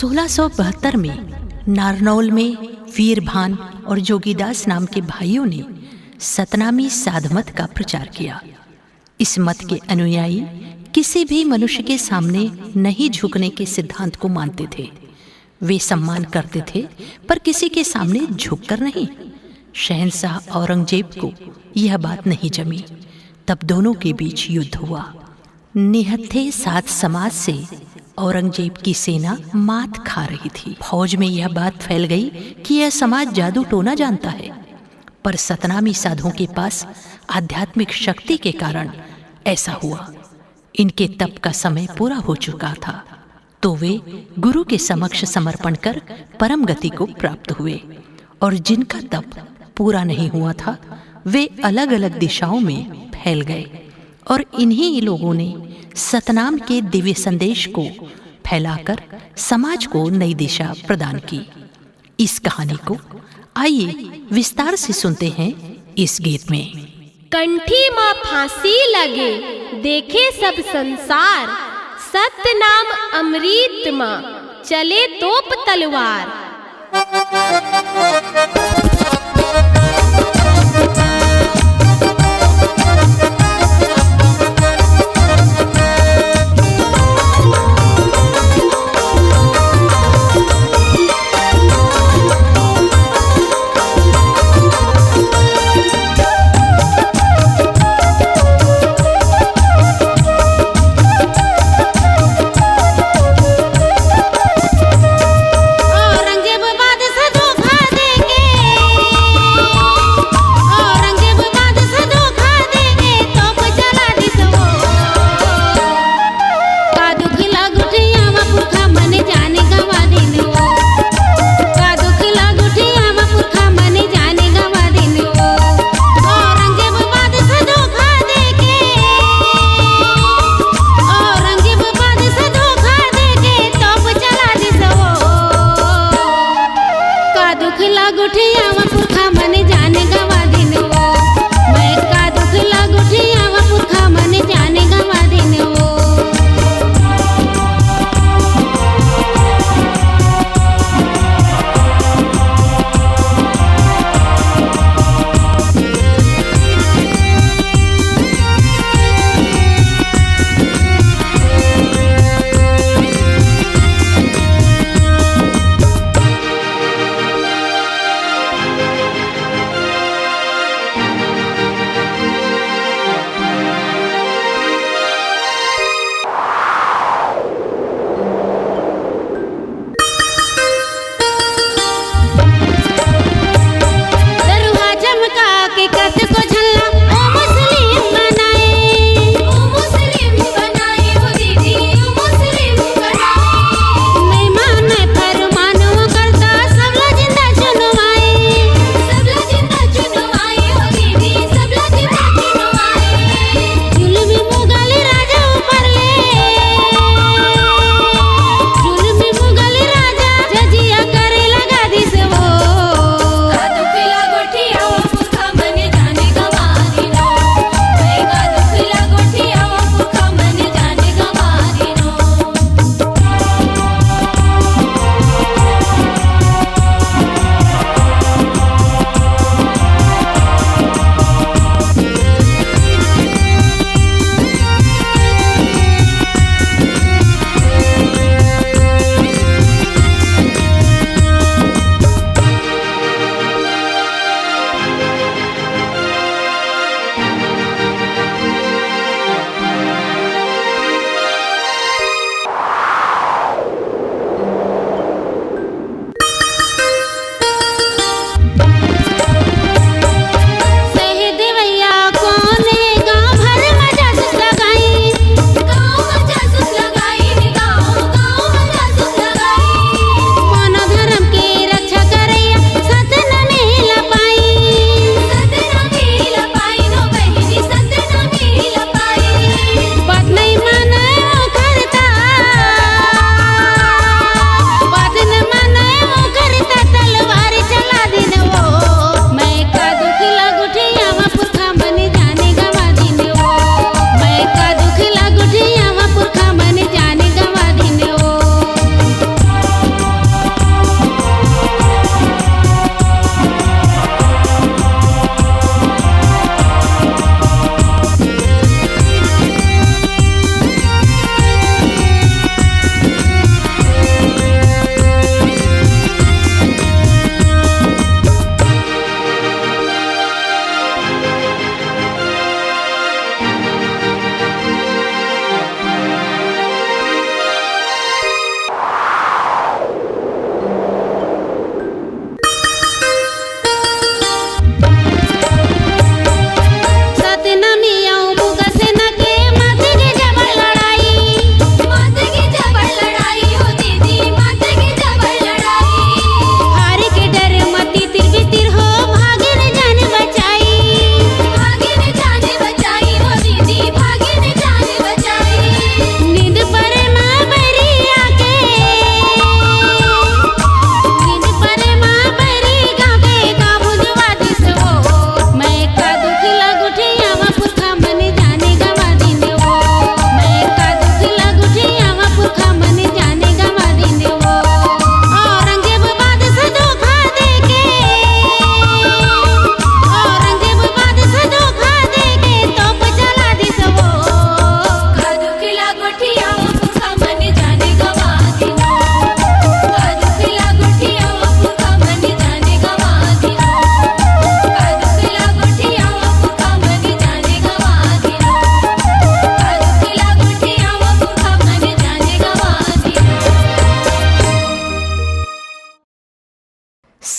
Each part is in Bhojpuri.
1672 में नारनौल में वीरभान और जोगीदास नाम के भाइयों ने सतनामी साध मत का प्रचार किया। इस मत के अनुयायी किसी भी मनुष्य के सामने नहीं झुकने के सिद्धांत को मानते थे। वे सम्मान करते थे पर किसी के सामने झुककर नहीं। शहंशाह औरंगजेब को यह बात नहीं जमी। तब दोनों के बीच युद्ध हुआ। निहत्थे साध समाज से औरंगजेब की सेना मात खा रही थी। फौज में यह बात फैल गई कि यह समाज जादू टोना जानता है, पर सतनामी साधुओं के पास आध्यात्मिक शक्ति के कारण ऐसा हुआ। इनके तप का समय पूरा हो चुका था, तो वे गुरु के समक्ष समर्पण कर परम गति को प्राप्त हुए। और जिनका तप पूरा नहीं हुआ था, वे अलग अलग दिशाओं में फैल गए और इन्हीं लोगों ने सतनाम के दिव्य संदेश को फैलाकर समाज को नई दिशा प्रदान की। इस कहानी को आइए विस्तार से सुनते हैं इस गीत में। कंठी माँ फांसी लगे देखे सब संसार, सत्य नाम अमृत माँ चले तोप तलवार।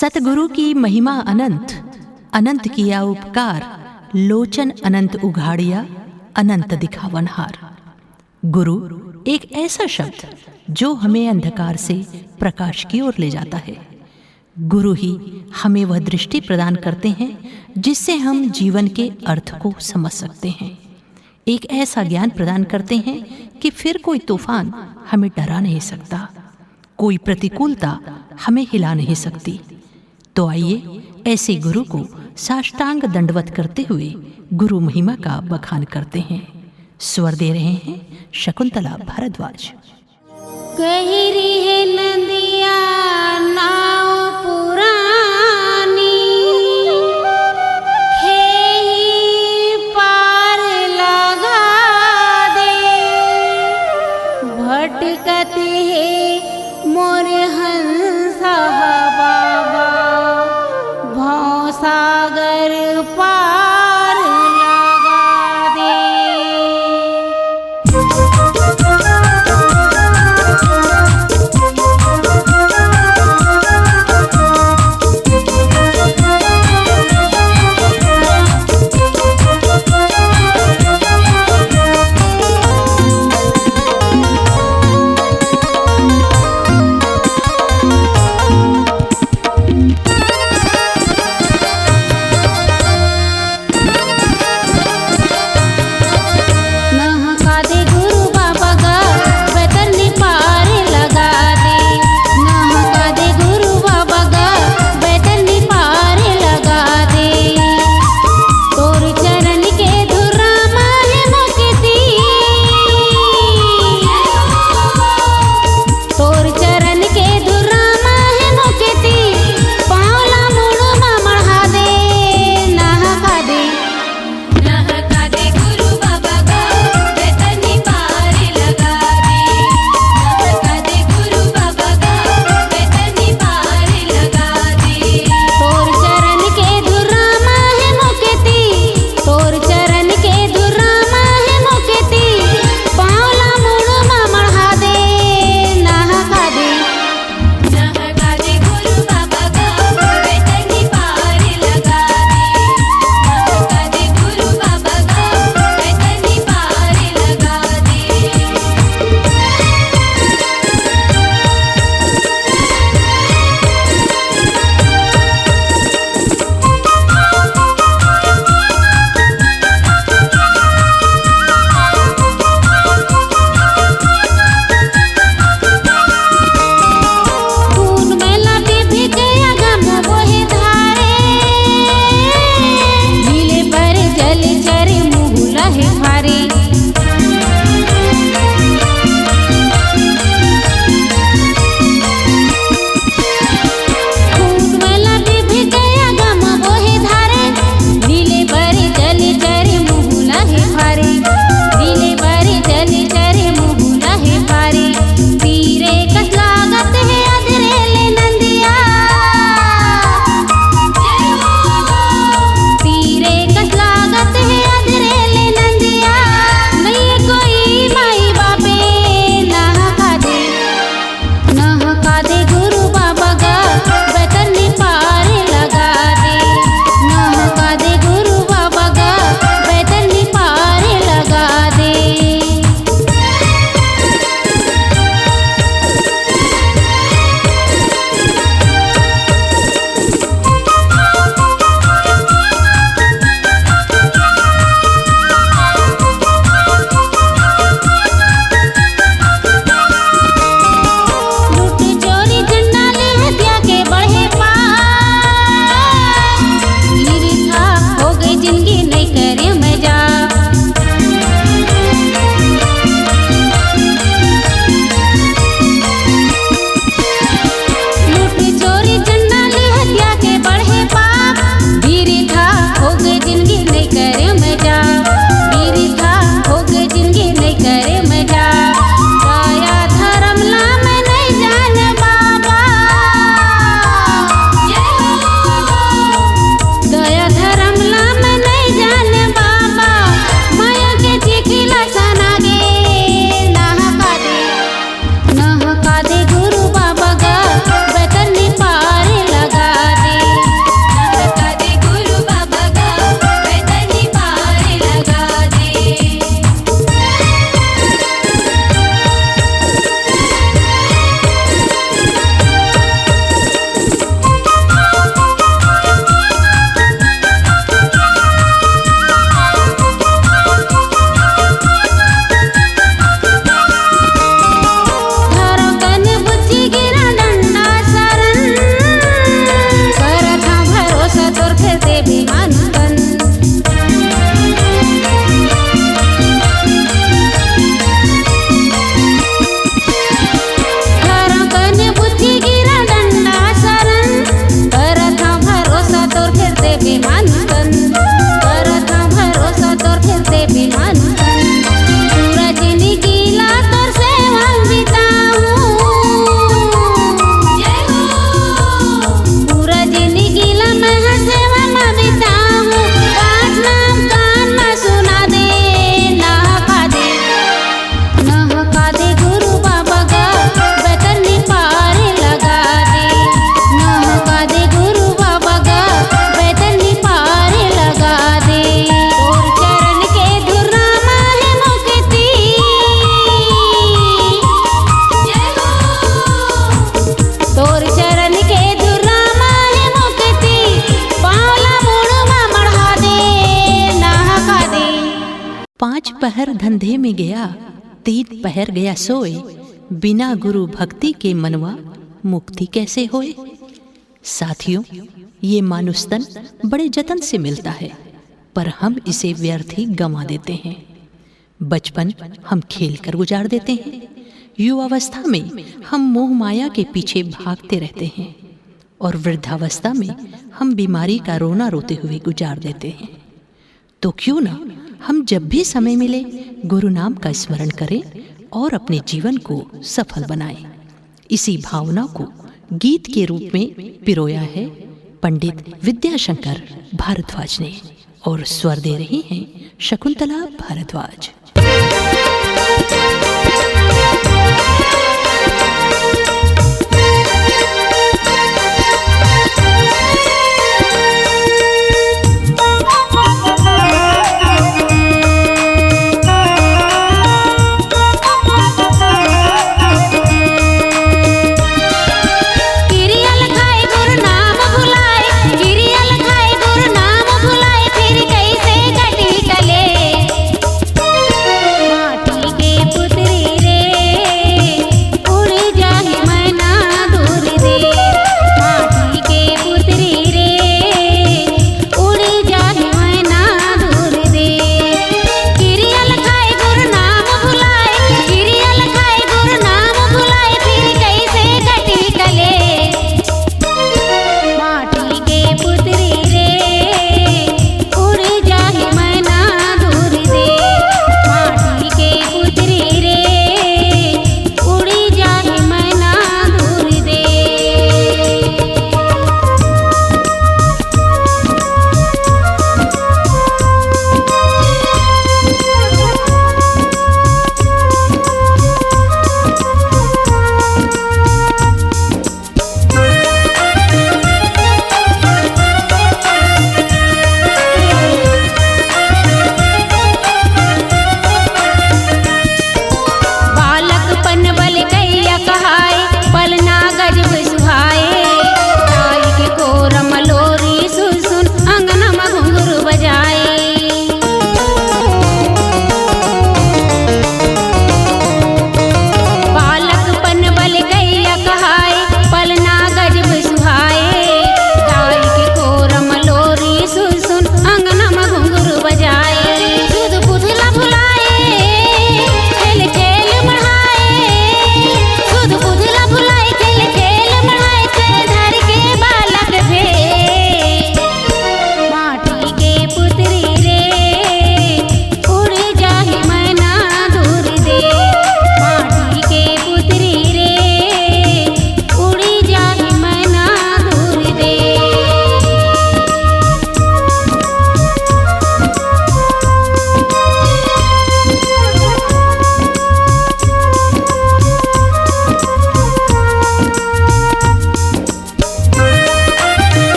सतगुरु की महिमा अनंत, अनंत किया उपकार, लोचन अनंत उघाड़िया, अनंत दिखावनहार। गुरु एक ऐसा शब्द जो हमें अंधकार से प्रकाश की ओर ले जाता है। गुरु ही हमें वह दृष्टि प्रदान करते हैं जिससे हम जीवन के अर्थ को समझ सकते हैं। एक ऐसा ज्ञान प्रदान करते हैं कि फिर कोई तूफान हमें डरा नहीं सकता, कोई प्रतिकूलता हमें हिला नहीं सकती। तो आइए ऐसे गुरु को साष्टांग दंडवत करते हुए गुरु महिमा का बखान करते हैं। स्वर दे रहे हैं शकुंतला भारद्वाज। गहरी है नदिया नाव पुरानी, खेही पार लगा दे। भटकत है मोर हंसा बाबा, भव सागर पार लगा दे। धंधे में गया, 3 पहर गया सोए, बिना गुरु भक्ति के मनवा मुक्ति कैसे होए। साथियों, ये मानुष तन बड़े जतन से मिलता है, पर हम इसे व्यर्थ ही गंवा देते हैं। बचपन हम खेल कर गुजार देते हैं, युवावस्था में हम मोह माया के पीछे भागते रहते हैं, और वृद्धावस्था में हम बीमारी का रोना रोते हुए गुजार देते हैं। तो क्यों ना हम जब भी समय मिले गुरु नाम का स्मरण करें और अपने जीवन को सफल बनाएं। इसी भावना को गीत के रूप में पिरोया है पंडित विद्याशंकर भारद्वाज ने, और स्वर दे रही हैं शकुंतला भारद्वाज।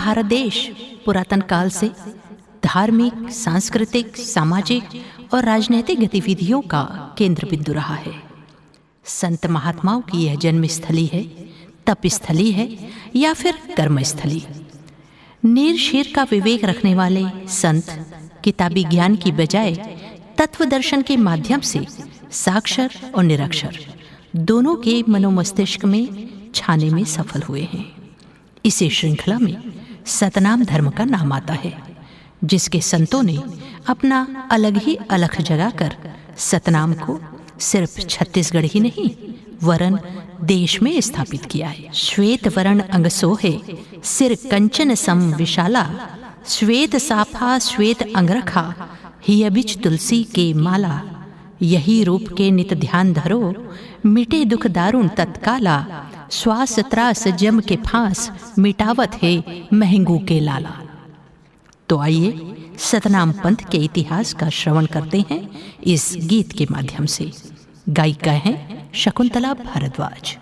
भारत देश पुरातन काल से धार्मिक, सांस्कृतिक, सामाजिक और राजनीतिक गतिविधियों का केंद्र बिंदु रहा है। संत महात्माओं की यह जन्मस्थली है, तपस्थली है या फिर कर्मस्थली। नीर शीर का विवेक रखने वाले संत किताबी ज्ञान की बजाय तत्व दर्शन के माध्यम से साक्षर और निरक्षर दोनों के मनोमस्तिष्क में छाने में सफल हुए हैं। इसी श्रृंखला में सतनाम धर्म का नाम आता है, जिसके संतों ने अपना अलग ही अलख जगाकर सतनाम को सिर्फ छत्तीसगढ़ ही नहीं वरन देश में स्थापित किया है। श्वेत वर्ण अंग सोहे, सिर कंचन सम विशाला, श्वेत साफा श्वेत अंगरखा, हिय बिच तुलसी के माला, यही रूप के नित ध्यान धरो, मिटे दुख दारुण तत्काला, श्वास त्रास जम के फांस, मिटावत है महंगू के लाला। तो आइए सतनाम पंथ के इतिहास का श्रवण करते हैं इस गीत के माध्यम से। गायिका हैं शकुंतला भारद्वाज।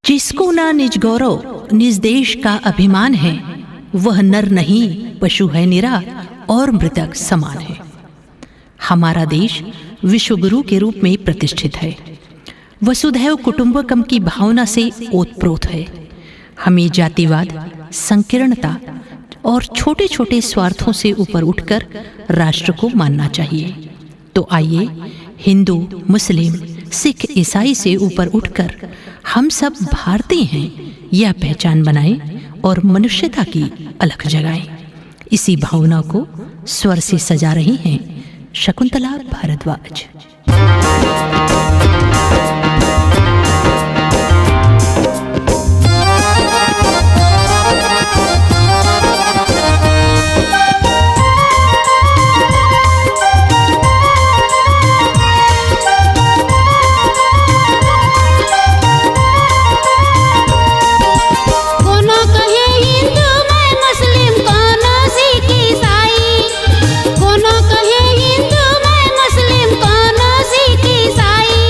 जिसको ना निज गौरव निज देश का अभिमान है, वह नर नहीं पशु है निरा और मृतक समान है। हमारा देश विश्वगुरु के रूप में प्रतिष्ठित है। वसुधैव कुटुंबकम की भावना से ओतप्रोत है। हमें जातिवाद, संकीर्णता और छोटे छोटे स्वार्थों से ऊपर उठकर राष्ट्र को मानना चाहिए। तो आइए हिंदू, मुस्लिम, सिख, ईसाई से ऊपर उठकर हम सब भारतीय हैं यह पहचान बनाएं और मनुष्यता की अलख जगाएं। इसी भावना को स्वर से सजा रही हैं शकुंतला भारद्वाज। कोनो कहे हिंदू मैं मुस्लिम, कोनो सिख ईसाई।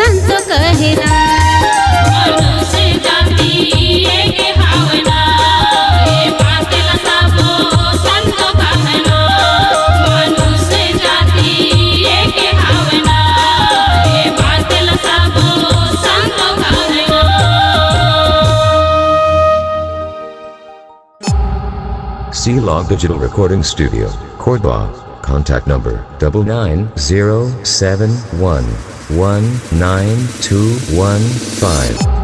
संत कहना मनुष्य जाति एक भावना ये बात सबो संत कहना मनुष्य जाति एक भावना ये बात सबो संत कहना C-Log Digital Recording Studio, Cordoba. Contact number 9907119215.